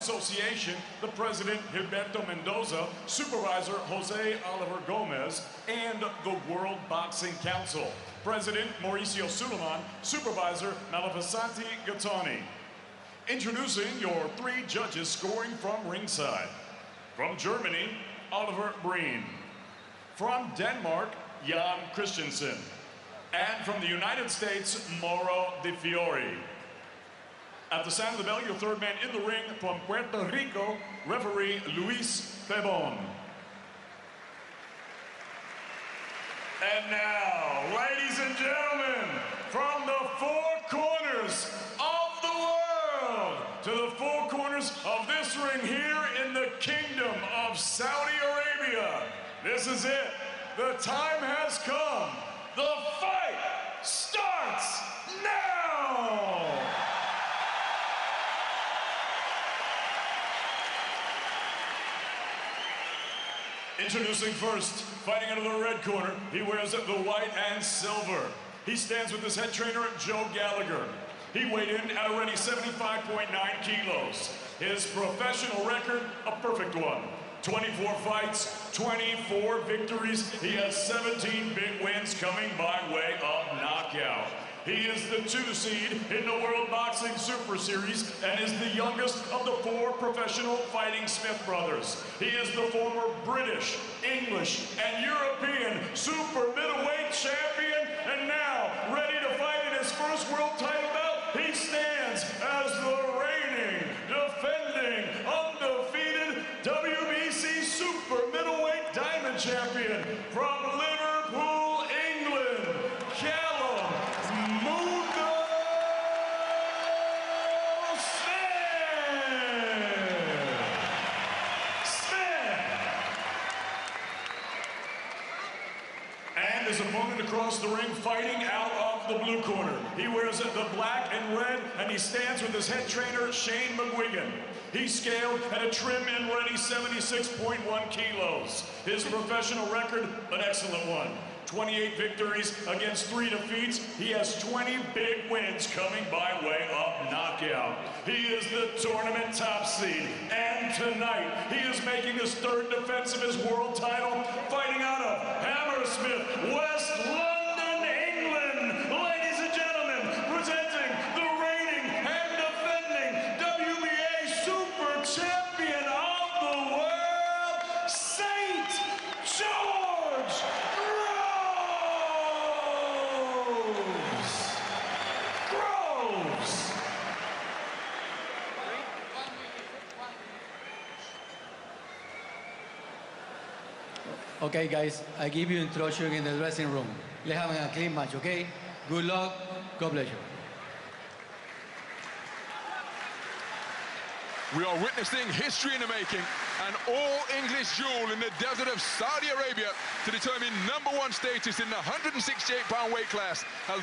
Association, the president, Gilberto Mendoza, supervisor, Jose Oliver Gomez, and the World Boxing Council, president, Mauricio Suleiman, supervisor, Malefisanti Gattani. Introducing your 3 judges scoring from ringside. From Germany, Oliver Breen. From Denmark, Jan Christensen. And from the United States, Mauro Di Fiore. At the sound of the bell, your third man in the ring from Puerto Rico, referee Luis Pebon. And now, ladies and gentlemen, from the 4 corners of the world to the 4 corners of this ring here in the Kingdom of Saudi Arabia, this is it. The time has come. The fight starts now! Introducing first, fighting out of the red corner, he wears the white and silver. He stands with his head trainer, Joe Gallagher. He weighed in at already 75.9 kilos. His professional record, a perfect one. 24 fights, 24 victories. He has 17 big wins coming by way of knockout. He is the 2 seed in the World Boxing Super Series and is the youngest of the 4 professional fighting Smith brothers. He is the former British, English, and European super middleweight champion, and now ready to fight in his first world title bout. He stands as the reigning, defending, undefeated WBC super middleweight diamond champion from Liverpool, England, Callum. His opponent across the ring fighting out of the blue corner. He wears the black and red, and he stands with his head trainer, Shane McGuigan. He's scaled at a trim and ready 76.1 kilos. His professional record, an excellent one. 28 victories against 3 defeats. He has 20 big wins coming by way of knockout. He is the tournament top seed, and tonight he is making his 3rd defense of his world title, fighting out of Hammersmith, West London, England. Ladies and gentlemen, presenting the reigning and defending WBA Super Champion of the world, St. George. Okay, guys, I give you introduction in the dressing room. Let's have a clean match, okay? Good luck. God bless you. We are witnessing history in the making, an all-English duel in the desert of Saudi Arabia to determine #1 status in the 168-pound weight class, as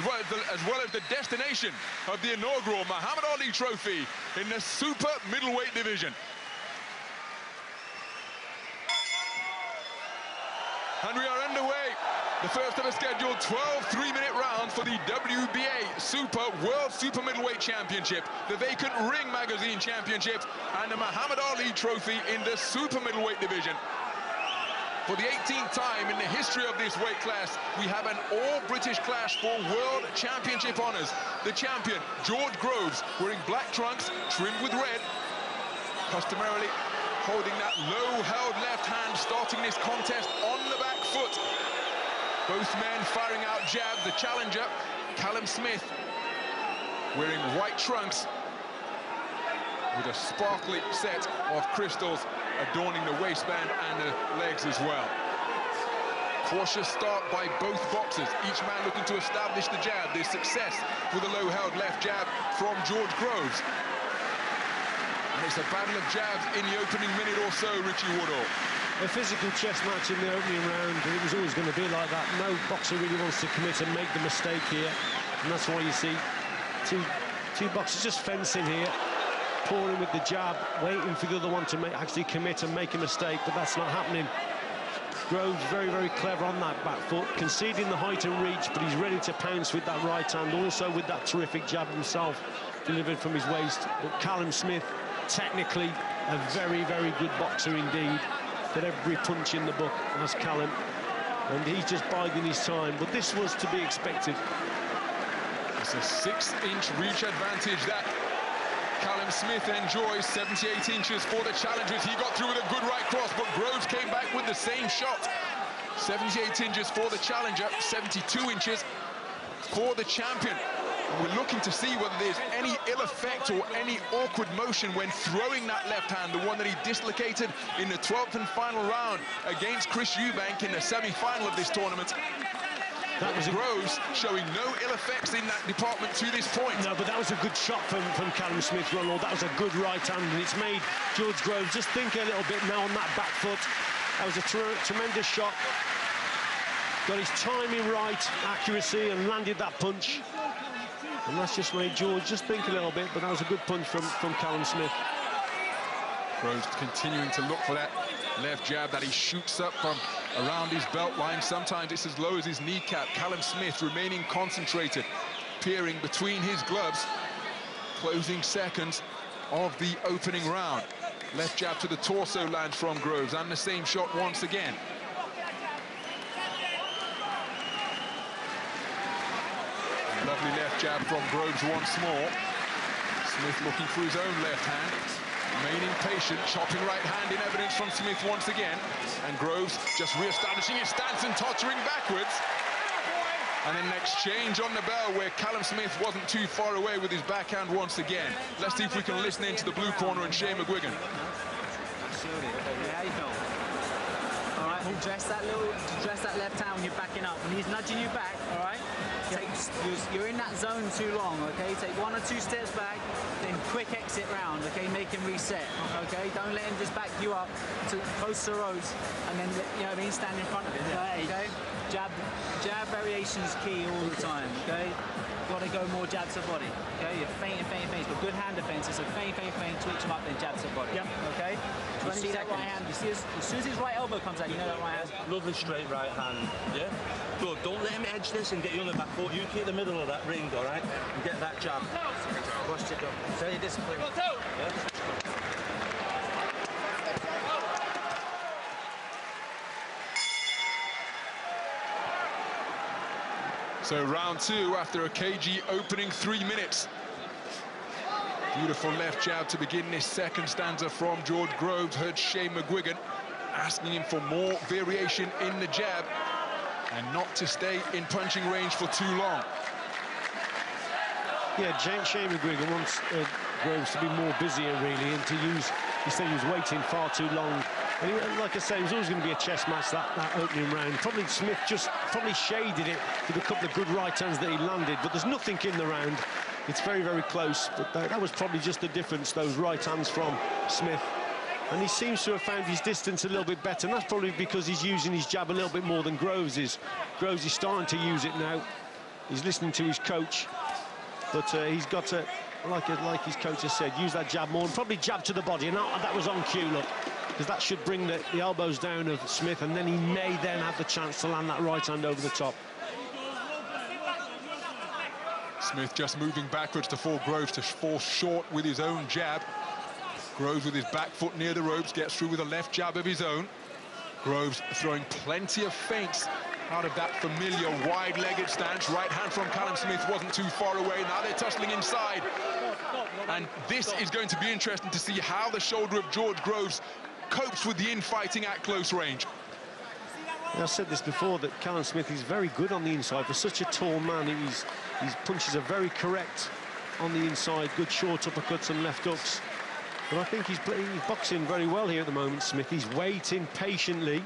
well as the destination of the inaugural Muhammad Ali Trophy in the super middleweight division. And we are underway. The first of a scheduled 12 3-minute rounds for the WBA World Super Middleweight Championship, the vacant Ring Magazine Championship, and the Muhammad Ali Trophy in the Super Middleweight division. For the 18th time in the history of this weight class, we have an all-British clash for World Championship honors. The champion, George Groves, wearing black trunks trimmed with red, customarily holding that low-held left hand, starting this contest on the back foot. Both men firing out jabs. The challenger, Callum Smith, wearing white trunks with a sparkly set of crystals adorning the waistband and the legs as well. Cautious start by both boxers, each man looking to establish the jab. There's success with a low-held left jab from George Groves. And it's a battle of jabs in the opening minute or so, Richie Woodall. A physical chess match in the opening round, and it was always going to be like that. No boxer really wants to commit and make the mistake here, and that's why you see two boxers just fencing here, pouring with the jab, waiting for the other one to actually commit and make a mistake, but that's not happening. Groves very, very clever on that back foot, conceding the height and reach, but he's ready to pounce with that right hand, also with that terrific jab himself, delivered from his waist. But Callum Smith, technically, a very, very good boxer indeed. Got every punch in the book, as Callum. And he's just biding his time. But this was to be expected. It's a 6-inch reach advantage that Callum Smith enjoys. 78 inches for the challengers. He got through with a good right cross, but Groves came back with the same shot. 78 inches for the challenger, 72 inches for the champion. And we're looking to see whether there's any ill effect or any awkward motion when throwing that left hand, the one that he dislocated in the 12th and final round against Chris Eubank in the semi-final of this tournament. That was Groves showing no ill effects in that department to this point. No, but that was a good shot from Callum Smith, Ronald. That was a good right hand, and it's made George Groves just think a little bit now on that back foot. That was a tremendous shot. Got his timing right, accuracy, and landed that punch. And that's just made George just think a little bit, but that was a good punch from Callum Smith. Groves continuing to look for that left jab that he shoots up from around his belt line. Sometimes it's as low as his kneecap. Callum Smith remaining concentrated, peering between his gloves. Closing seconds of the opening round. Left jab to the torso lands from Groves, and the same shot once again. Lovely left jab from Groves once more. Smith looking for his own left hand. Remaining patient, chopping right hand in evidence from Smith once again. And Groves just re-establishing his stance and tottering backwards. And an exchange on the bell where Callum Smith wasn't too far away with his backhand once again. Let's see if we can listen into the blue corner and Shane McGuigan. How you feel? All right, dress that left hand when you're backing up. When he's nudging you back, all right? You're in that zone too long, okay? Take 1 or 2 steps back, then quick exit round, okay? Make him reset, okay? Don't let him just back you up to close to the ropes and then, you know what I mean, stand in front of him, okay? Jab variation is key all the time, okay? Got to go more jab to body, okay? You're feint, but good hand defense is a feint, twitch him up, then jab to body, okay? You see that right hand, you see as soon as his right elbow comes out, you know that right hand? Lovely straight right hand, yeah? Good, don't let him edge this and get you on the back foot. You keep the middle of that ring, all right? And get that jab. Watch it, show your discipline. Yeah? So round 2 after a cagey opening 3 minutes. Beautiful left jab to begin this second stanza from George Groves. Heard Shane McGuigan asking him for more variation in the jab and not to stay in punching range for too long. Yeah, Shane McGuigan wants Groves to be more busier, really, and to use... He said he was waiting far too long. And he, like I say, it was always going to be a chess match, that opening round. Probably Smith just shaded it with a couple of good right hands that he landed, but there's nothing in the round. It's very, very close, but that was probably just the difference, those right hands from Smith. And he seems to have found his distance a little bit better, and that's probably because he's using his jab a little bit more than Groves is. Groves is starting to use it now. He's listening to his coach, but he's got to, like his coach has said, use that jab more, and probably jab to the body, and that was on cue, look, because that should bring the elbows down of Smith, and then he may then have the chance to land that right hand over the top. Smith just moving backwards to force Groves to fall short with his own jab. Groves with his back foot near the ropes gets through with a left jab of his own. Groves throwing plenty of feints out of that familiar wide-legged stance. Right hand from Callum Smith wasn't too far away. Now they're tussling inside. And this is going to be interesting to see how the shoulder of George Groves copes with the infighting at close range. I've said this before, that Callum Smith is very good on the inside. For such a tall man, his punches are very correct on the inside. Good short uppercuts and left hooks. But I think he's boxing very well here at the moment, Smith. He's waiting patiently.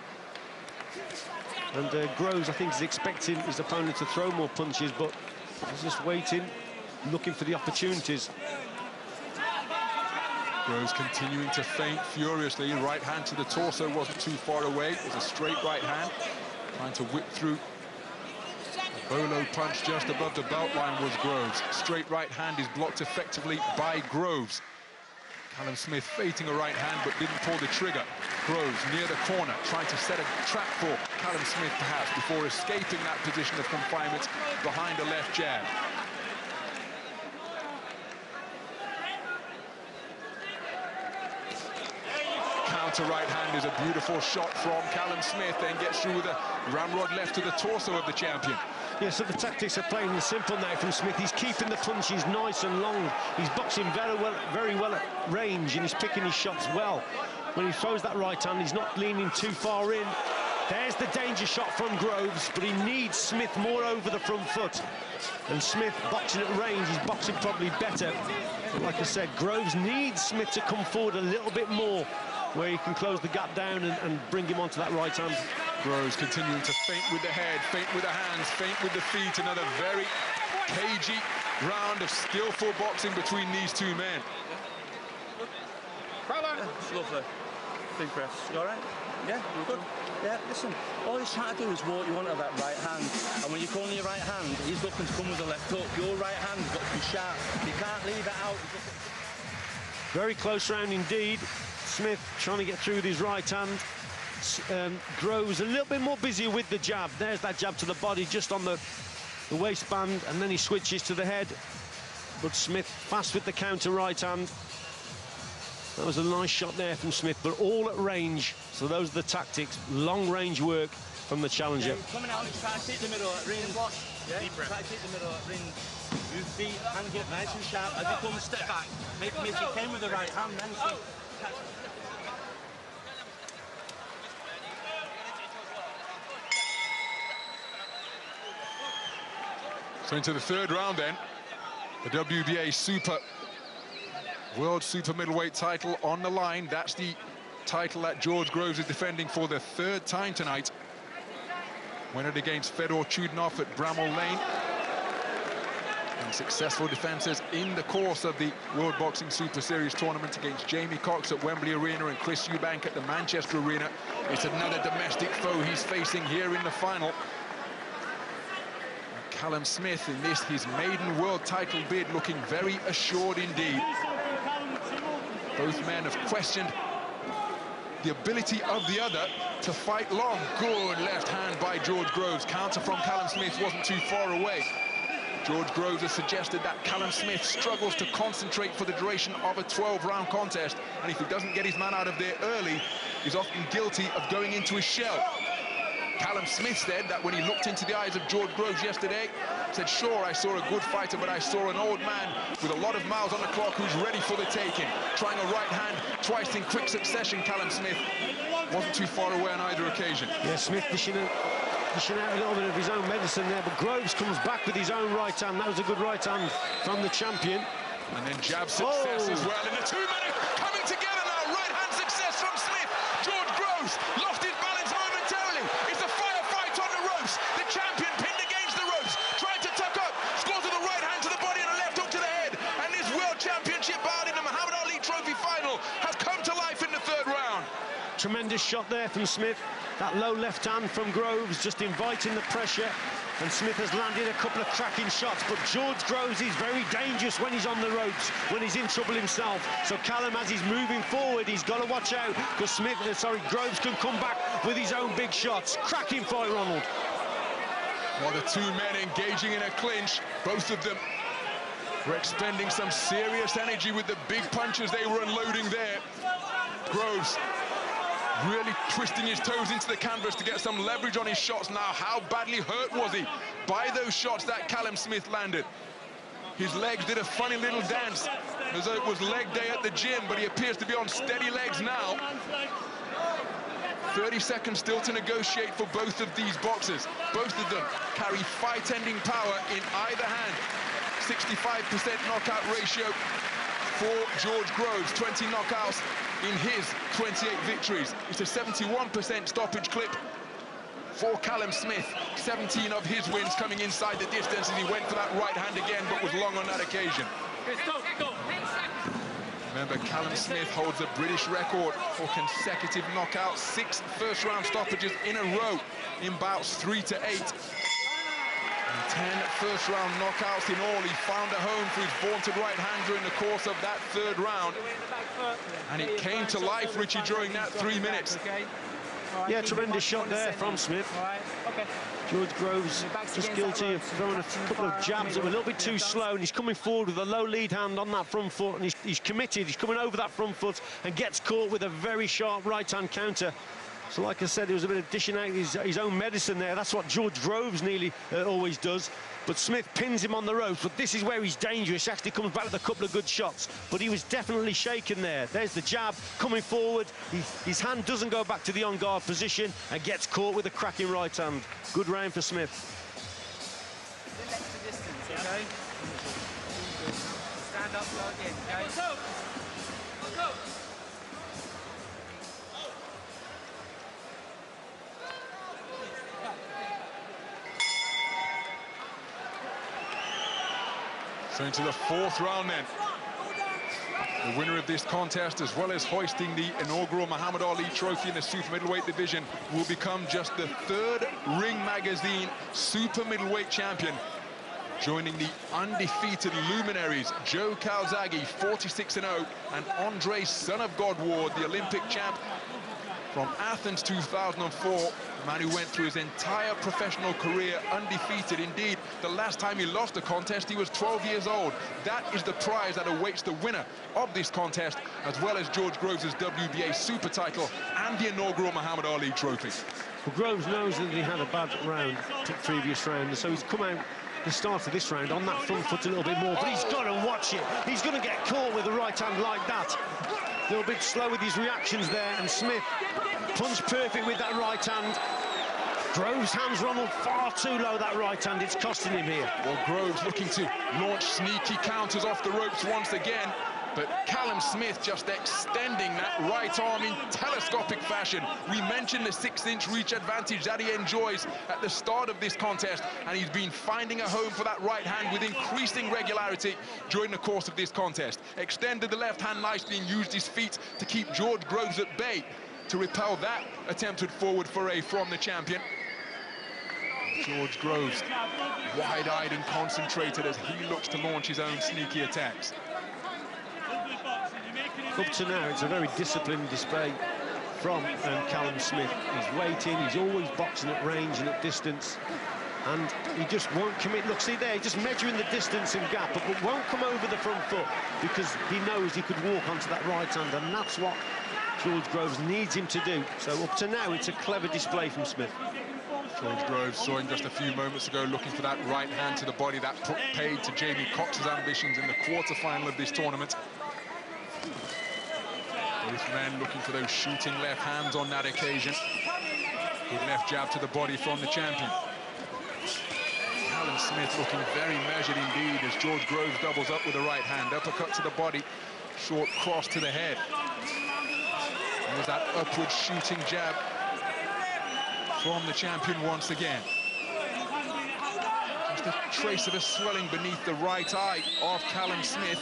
And Groves, I think, is expecting his opponent to throw more punches, but he's just waiting, looking for the opportunities. Groves continuing to feint furiously. Right hand to the torso wasn't too far away. It was a straight right hand. Trying to whip through. A bolo punch just above the belt line was Groves. Straight right hand is blocked effectively by Groves. Callum Smith feinting a right hand but didn't pull the trigger. Groves near the corner, trying to set a trap for Callum Smith perhaps before escaping that position of confinement behind a left jab. counter right hand is a beautiful shot from Callum Smith, then gets through with a ramrod left to the torso of the champion. Yeah, so the tactics are playing simple now from Smith. He's keeping the punches nice and long. He's boxing very well at range, and he's picking his shots well. When he throws that right hand, he's not leaning too far in. There's the danger shot from Groves, but he needs Smith more over the front foot. And Smith boxing at range, he's boxing probably better. But like I said, Groves needs Smith to come forward a little bit more, where he can close the gap down and bring him onto that right hand. Groves continuing to feint with the head, feint with the hands, feint with the feet. Another very cagey round of skillful boxing between these two men. It's lovely. Big press. You all right? Yeah, you're good. Yeah, listen, all he's trying to do is walk you onto that right hand. And when you call on your right hand, he's looking to come with the left hook. Your right hand's got to be sharp. You can't leave it out. Very close round indeed. Smith trying to get through with his right hand. Groves a little bit more busy with the jab. There's that jab to the body, just on the waistband, and then he switches to the head. But Smith fast with the counter right hand. That was a nice shot there from Smith, but all at range. So those are the tactics, long range work from the challenger. Yeah, coming out, try to take the middle of that ring. Yeah, try to take the middle of that ring. Your feet, hands up nice and sharp. As you come a step back, make you came with the right hand then. So So into the third round then, the WBA World Super Middleweight title on the line. That's the title that George Groves is defending for the third time tonight. Won it against Fedor Chudinov at Bramall Lane. And successful defenses in the course of the World Boxing Super Series tournament against Jamie Cox at Wembley Arena and Chris Eubank at the Manchester Arena. It's another domestic foe he's facing here in the final. Callum Smith in this, his maiden world title bid, looking very assured indeed. Both men have questioned the ability of the other to fight long. Good left hand by George Groves. Counter from Callum Smith wasn't too far away. George Groves has suggested that Callum Smith struggles to concentrate for the duration of a 12-round contest, and if he doesn't get his man out of there early, he's often guilty of going into his shell. Callum Smith said that when he looked into the eyes of George Groves yesterday, said, sure, I saw a good fighter, but I saw an old man with a lot of miles on the clock who's ready for the taking. Trying a right hand twice in quick succession, Callum Smith wasn't too far away on either occasion. Yeah, Smith dishing out a little bit of his own medicine there, but Groves comes back with his own right hand. That was a good right hand from the champion. And then jab success as well. And the two men coming together now. Right hand success from Smith. George Groves lost his balance momentarily. It's a firefight on the ropes. The champion pinned against the ropes, trying to tuck up, scores with a right hand to the body and a left hook to the head. And this World Championship bout in the Muhammad Ali Trophy final has come to life in the third round. Tremendous shot there from Smith. That low left hand from Groves just inviting the pressure. And Smith has landed a couple of cracking shots, but George Groves is very dangerous when he's on the ropes, when he's in trouble himself. So Callum, as he's moving forward, he's got to watch out, because Groves can come back with his own big shots. Cracking fight, Ronald. Well, the two men engaging in a clinch, both of them were expending some serious energy with the big punches they were unloading there. Groves really twisting his toes into the canvas to get some leverage on his shots. Now, how badly hurt was he by those shots that Callum Smith landed? His legs did a funny little dance, as though it was leg day at the gym, but he appears to be on steady legs now. 30 seconds still to negotiate for both of these boxers. Both of them carry fight-ending power in either hand. 65% knockout ratio for George Groves, 20 knockouts in his 28 victories. It's a 71% stoppage clip for Callum Smith. 17 of his wins coming inside the distance, and he went for that right hand again, but was long on that occasion. Remember, Callum Smith holds a British record for consecutive knockouts, 6 first-round stoppages in a row in bouts 3 to 8. 10 first-round knockouts in all. He found a home for his vaunted right hand during the course of that third round. And it came to life, Richie, during that 3 minutes. Yeah, tremendous shot there from Smith. All right, okay. George Groves just guilty of throwing a couple of jabs that were a little bit too slow, and he's coming forward with a low lead hand on that front foot, and he's committed. He's coming over that front foot and gets caught with a very sharp right-hand counter. So, like I said, there was a bit of dishing out his own medicine there. That's what George Groves nearly always does. But Smith pins him on the ropes, but this is where he's dangerous. He actually comes back with a couple of good shots, but he was definitely shaken there. There's the jab coming forward. His hand doesn't go back to the on-guard position and gets caught with a cracking right hand. Good round for Smith. Extra distance, okay? Stand up, go again, okay? Let's go! Let's go! So into the fourth round then. The winner of this contest, as well as hoisting the inaugural Muhammad Ali trophy in the super middleweight division, will become just the third Ring Magazine super middleweight champion, joining the undefeated luminaries Joe Calzaghe, 46-0, and Andre Son of God Ward, the Olympic champ from Athens 2004, a man who went through his entire professional career undefeated. Indeed, the last time he lost a contest, he was 12 years old. That is the prize that awaits the winner of this contest, as well as George Groves' WBA super title and the inaugural Muhammad Ali trophy. Well, Groves knows that he had a bad round, previous round, so he's come out the start of this round on that front foot a little bit more, but he's got to watch it. He's going to get caught with the right hand like that. A little bit slow with his reactions there, and Smith punch perfect with that right hand. Groves' hands rumbled far too low, that right hand. It's costing him here. Well, Groves looking to launch sneaky counters off the ropes once again, but Callum Smith just extending that right arm in telescopic fashion. We mentioned the 6-inch reach advantage that he enjoys at the start of this contest, and he's been finding a home for that right hand with increasing regularity during the course of this contest. Extended the left hand nicely and used his feet to keep George Groves at bay to repel that attempted forward foray from the champion. George Groves wide-eyed and concentrated as he looks to launch his own sneaky attacks. Up to now, it's a very disciplined display from Callum Smith. He's waiting, he's always boxing at range and at distance, and he just won't commit. Look, see there, just measuring the distance and gap, but won't come over the front foot because he knows he could walk onto that right hand, and that's what George Groves needs him to do. So up to now, it's a clever display from Smith. George Groves saw him just a few moments ago looking for that right hand to the body that put paid to Jamie Cox's ambitions in the quarter-final of this tournament. Both men looking for those shooting left hands on that occasion. Good left jab to the body from the champion. Callum Smith looking very measured indeed as George Groves doubles up with the right hand. Uppercut to the body, short cross to the head. And there's that upward shooting jab from the champion once again. Just a trace of a swelling beneath the right eye of Callum Smith.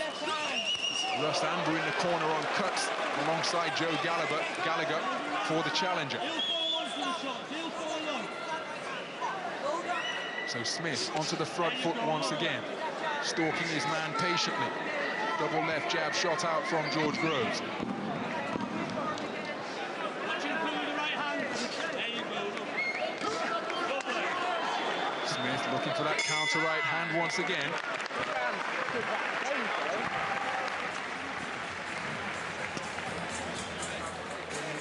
Russ Amber in the corner on cuts alongside Joe Gallagher for the challenger. So Smith onto the front foot once again, stalking his man patiently. Double left jab shot out from George Groves. Smith looking for that counter right hand once again.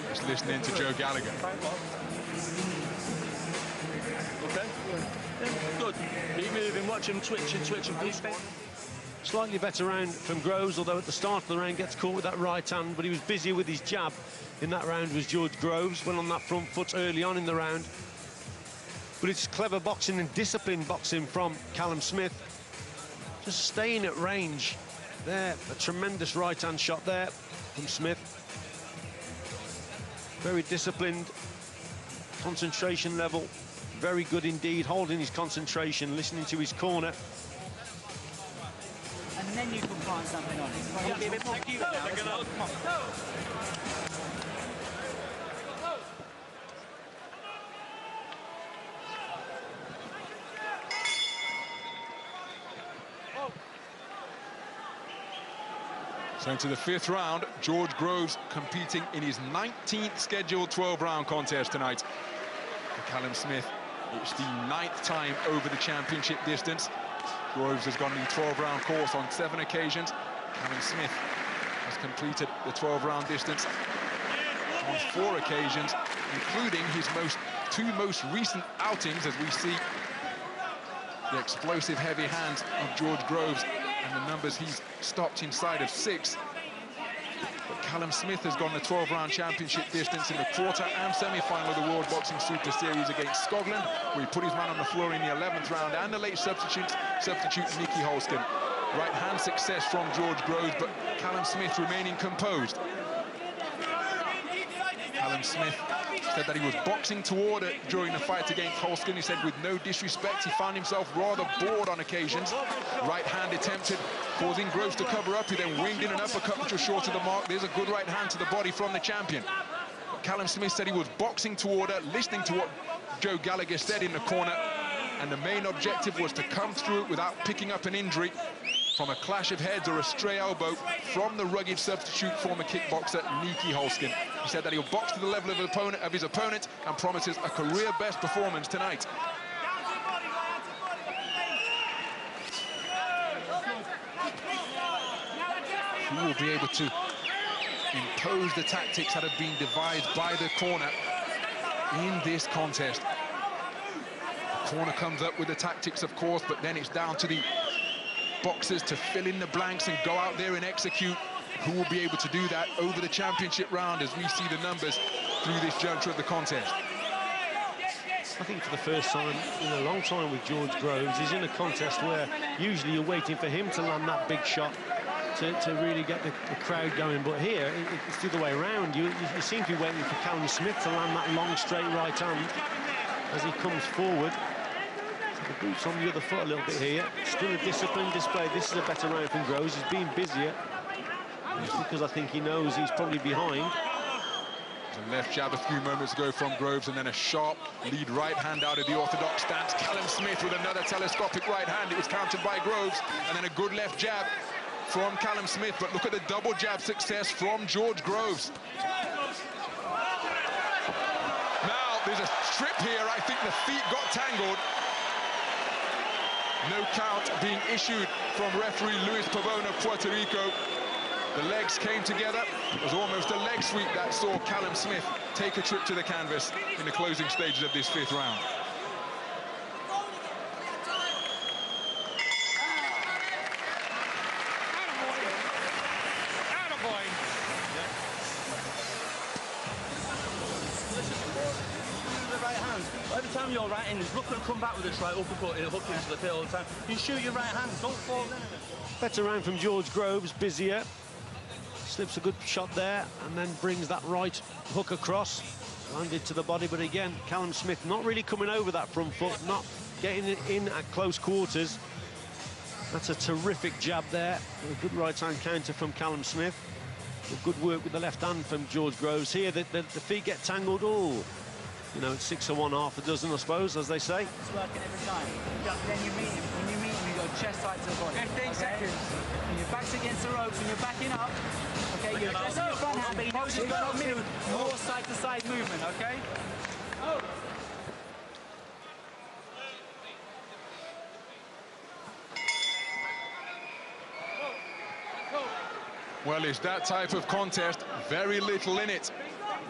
Just listening to Joe Gallagher. Okay? Yeah, good. Keep moving, watch him twitching. Slightly better round from Groves, although at the start of the round gets caught with that right hand, but he was busy with his jab. In that round was George Groves, went on that front foot early on in the round. But it's clever boxing and disciplined boxing from Callum Smith. Just staying at range. There, a tremendous right-hand shot there from Smith. Very disciplined, concentration level, very good indeed, holding his concentration, listening to his corner. And then you can find something on it. You'll be a bit more cute now. Come on. So into the fifth round, George Groves competing in his 19th scheduled 12-round contest tonight. For Callum Smith It's the 9th time over the championship distance. Groves has gone the 12-round course on 7 occasions. Callum Smith has completed the 12-round distance on 4 occasions, including his two most recent outings, as we see the explosive heavy hands of George Groves and the numbers he's stopped inside of 6. But Callum Smith has gone the 12-round championship distance in the quarter and semi-final of the World Boxing Super Series against Scotland, where he put his man on the floor in the 11th round, and the late substitute Nicky Holston. Right-hand success from George Groves, but Callum Smith remaining composed. Callum Smith said that he was boxing toward it during the fight against Holston. He said, with no disrespect, he found himself rather bored on occasions. Right hand attempted, causing Groves to cover up. He then winged in an uppercut which was short of the mark. There's a good right hand to the body from the champion. But Callum Smith said he was boxing toward it, listening to what Joe Gallagher said in the corner, and the main objective was to come through it without picking up an injury from a clash of heads or a stray elbow from the rugged substitute former kickboxer Nicky Holston. He said that he'll box to the level of his opponent and promises a career-best performance tonight. Who will be able to impose the tactics that have been devised by the corner in this contest? The corner comes up with the tactics, of course, but then it's down to the boxers to fill in the blanks and go out there and execute. Who will be able to do that over the championship round as we see the numbers through this juncture of the contest? I think for the first time in a long time with George Groves, he's in a contest where usually you're waiting for him to land that big shot to really get the crowd going. But here, it's the other way around. You seem to be waiting for Callum Smith to land that long, straight right hand as he comes forward. The boots on the other foot a little bit here. Still a disciplined display. This is a better round from Groves. He's being busier. Just because I think he knows he's probably behind. A left jab a few moments ago from Groves, and then a sharp lead right hand out of the orthodox stance. Callum Smith with another telescopic right hand. It was countered by Groves, and then a good left jab from Callum Smith. But look at the double jab success from George Groves. Now, there's a strip here. I think the feet got tangled. No count being issued from referee Luis Pavone of Puerto Rico. The legs came together. It was almost a leg sweep that saw Callum Smith take a trip to the canvas in the closing stages of this 5th round. Every time you're right in, look and come back with a try uppercut, it'll hook into the pit all the time. You shoot your right hand, don't fall in. Better round from George Groves, busier. Slips a good shot there and then brings that right hook across. Landed to the body, but again, Callum Smith not really coming over that front foot, not getting it in at close quarters. That's a terrific jab there. A good right-hand counter from Callum Smith. Good work with the left hand from George Groves. Here, the feet get tangled. Oh, you know, it's 6 of one, half a dozen, I suppose, as they say. It's working every time. Then you meet him. When you meet him, you go chest side to the body. 15 seconds. And your back's against the ropes and you're backing up. Okay, you're addressing your front hand, but he knows he's got to move more side-to-side movement, okay? Well, it's that type of contest, very little in it.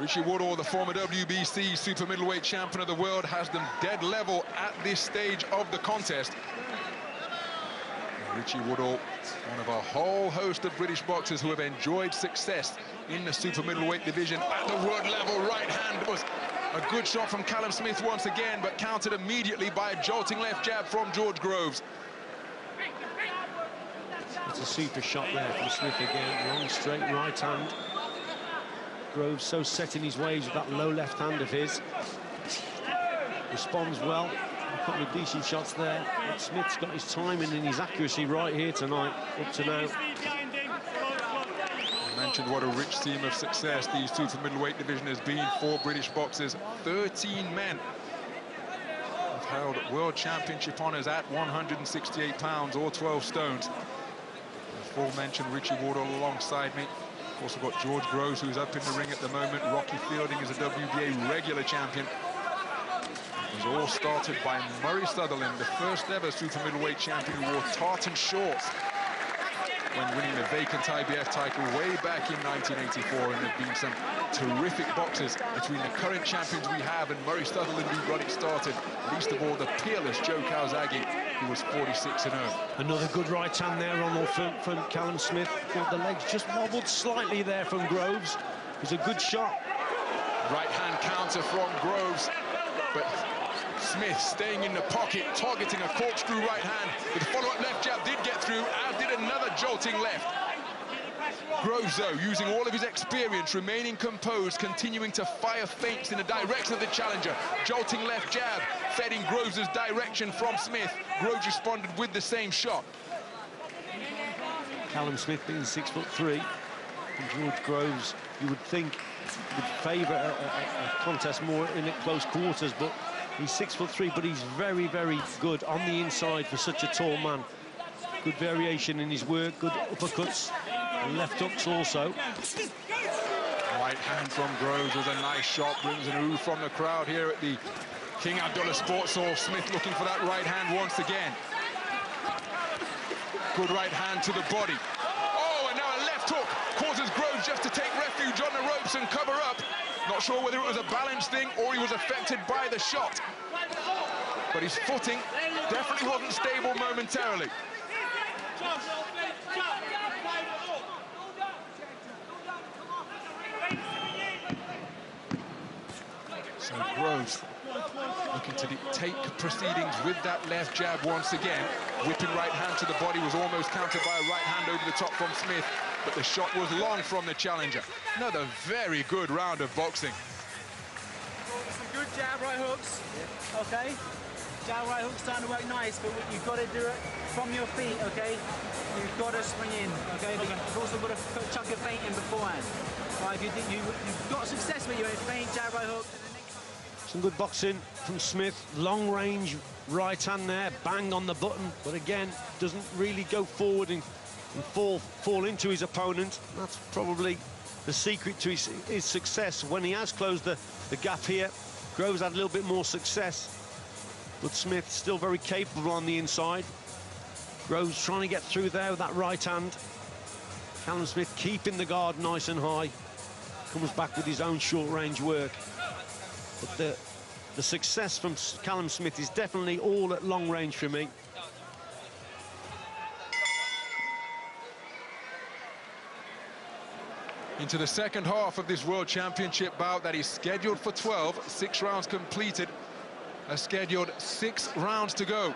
Richie Woodall, the former WBC super middleweight champion of the world, has them dead level at this stage of the contest. Richie Woodall, one of a whole host of British boxers who have enjoyed success in the super middleweight division at the world level. Right hand was a good shot from Callum Smith once again, but countered immediately by a jolting left jab from George Groves. It's a super shot there from Smith again. Long, straight right hand. Groves so set in his ways with that low left hand of his. Responds well. A couple of decent shots there. But Smith's got his timing and his accuracy right here tonight, up to now. I mentioned what a rich seam of success the super middleweight division has been for British boxers. 13 men have held world championship honours at 168 pounds or 12 stones. The aforementioned Richie Woodall alongside me. Also got George Groves, who's up in the ring at the moment. Rocky Fielding is a WBA regular champion. was all started by Murray Sutherland, the first ever super middleweight champion who wore tartan shorts when winning the vacant IBF title way back in 1984, and there have been some terrific boxers between the current champions we have and Murray Sutherland who got it started, least of all the peerless Joe Calzaghe, who was 46-0. Another good right hand there, Ronald, from Callum Smith. The legs just wobbled slightly there from Groves. It was a good shot. Right hand counter from Groves, but Smith staying in the pocket, targeting a corkscrew right hand. With the follow-up left jab did get through, as did another jolting left. Groves, though, using all of his experience, remaining composed, continuing to fire feints in the direction of the challenger. Jolting left jab, fed in Groves' direction from Smith. Groves responded with the same shot. Callum Smith being 6'3", and George Groves, you would think, would favour a contest more in at close quarters, but he's 6'3", but he's very, very good on the inside for such a tall man. Good variation in his work, good uppercuts, and left hooks also. Right hand from Groves was a nice shot, brings an ooh from the crowd here at the King Abdullah Sports Hall. Smith looking for that right hand once again. Good right hand to the body. Oh, and now a left hook causes Groves just to take refuge on the ropes and cover up. Not sure whether it was a balance thing or he was affected by the shot. But his footing definitely wasn't stable momentarily. So Groves looking to dictate proceedings with that left jab once again. Whipping right hand to the body was almost countered by a right hand over the top from Smith, but the shot was long from the challenger. Another very good round of boxing. Some good jab right hooks, okay? Jab right hooks starting to work nice, but you've got to do it from your feet, okay? You've got to swing in, okay? But you've also got to chuck a feint in beforehand. Right, you've got success with your feint, jab right hook. Some good boxing from Smith. Long range right hand there, bang on the button, but again, doesn't really go forward and fall into his opponent. That's probably the secret to his success. When he has closed the gap here, Groves had a little bit more success, but Smith still very capable on the inside. Groves trying to get through there with that right hand. Callum Smith keeping the guard nice and high. Comes back with his own short range work. But the success from Callum Smith is definitely all at long range for me. Into the second half of this World Championship bout that is scheduled for 12, 6 rounds completed, a scheduled 6 rounds to go.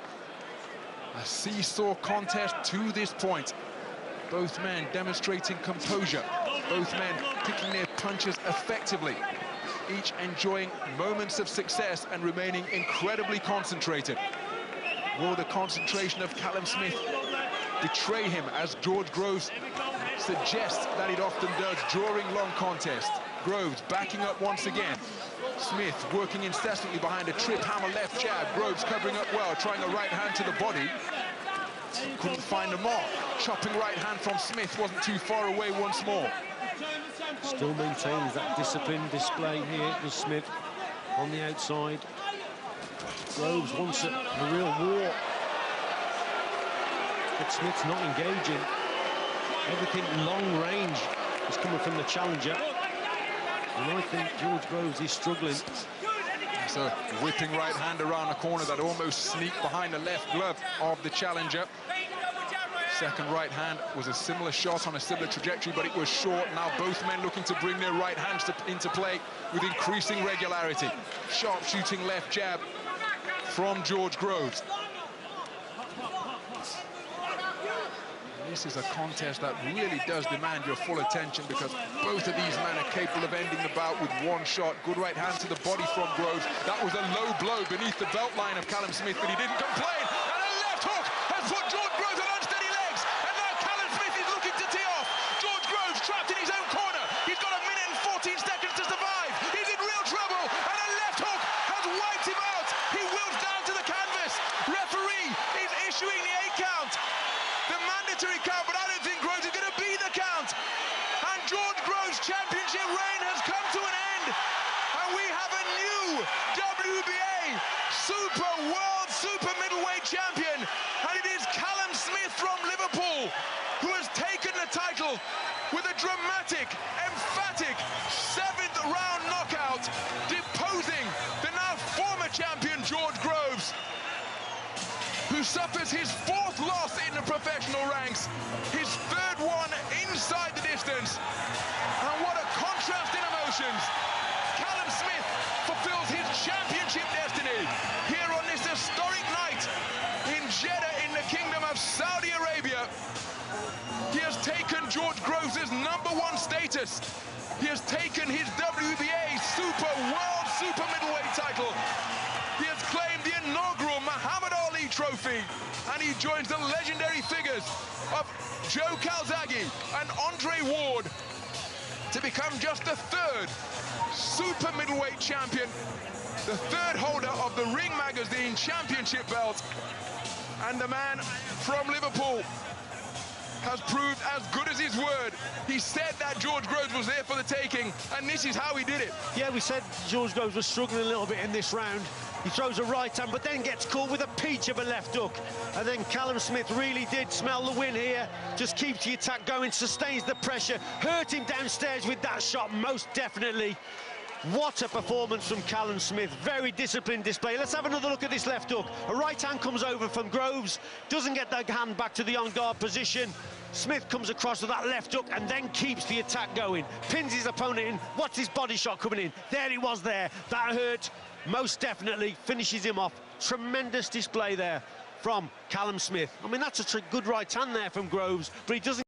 A seesaw contest to this point. Both men demonstrating composure, both men picking their punches effectively, each enjoying moments of success and remaining incredibly concentrated. Will the concentration of Callum Smith betray him, as George Groves suggests that it often does during long contests? Groves backing up once again. Smith working incessantly behind a trip hammer left jab. Groves covering up well, trying a right hand to the body. Couldn't find the mark. Chopping right hand from Smith wasn't too far away once more. Still maintains that disciplined display here with Smith on the outside. Groves wants a real war, but Smith's not engaging. Everything long range is coming from the challenger, and I think George Groves is struggling. So whipping right hand around the corner that almost sneaked behind the left glove of the challenger. Second right hand was a similar shot on a similar trajectory, but it was short. Now both men looking to bring their right hands into play with increasing regularity. Sharp shooting left jab from George Groves. This is a contest that really does demand your full attention, because both of these men are capable of ending the bout with one shot. Good right hand to the body from Groves. That was a low blow beneath the belt line of Callum Smith, but he didn't complain. And a left hook has put George Groves on unsteady legs. And now Callum Smith is looking to tee off. George Groves trapped in his own corner. He's got a minute and 14 seconds to survive. He's in real trouble. And a left hook has wiped him out. He wilts down to the canvas. Referee is issuing the 8 count. The mandatory count, but I don't think Groves is going to be the count. And George Groves' championship reign has come to an end. And we have have a new WBA World Super Middleweight Champion, and it is Callum Smith from Liverpool, who has taken the title with a dramatic, emphatic 7th round knockout, deposing the now former champion George Groves, who suffers his 4th loss in the professional ranks, his 3rd one inside the distance. And what a contrast in emotions. Callum Smith fulfills his championship destiny here on this historic night in Jeddah in the Kingdom of Saudi Arabia. He has taken George Groves' #1 status. He has taken his WBA World Super Middleweight title. He has claimed the inaugural Muhammad Ali trophy, and he joins the legendary figures of Joe Calzaghe and Andre Ward to become just the 3rd super middleweight champion, the 3rd holder of the Ring Magazine championship belt, and the man from Liverpool has proved as good as his word. He said that George Groves was there for the taking, and this is how he did it. Yeah, we said George Groves was struggling a little bit in this round. He throws a right hand, but then gets caught with a peach of a left hook. And then Callum Smith really did smell the win here. Just keeps the attack going, sustains the pressure, hurt him downstairs with that shot, most definitely. What a performance from Callum Smith. Very disciplined display. Let's have another look at this left hook. A right hand comes over from Groves, doesn't get that hand back to the on-guard position. Smith comes across with that left hook and then keeps the attack going. Pins his opponent in. What's his body shot coming in? There he was there. That hurt, most definitely. Finishes him off. Tremendous display there from Callum Smith. I mean, that's a good right hand there from Groves, but he doesn't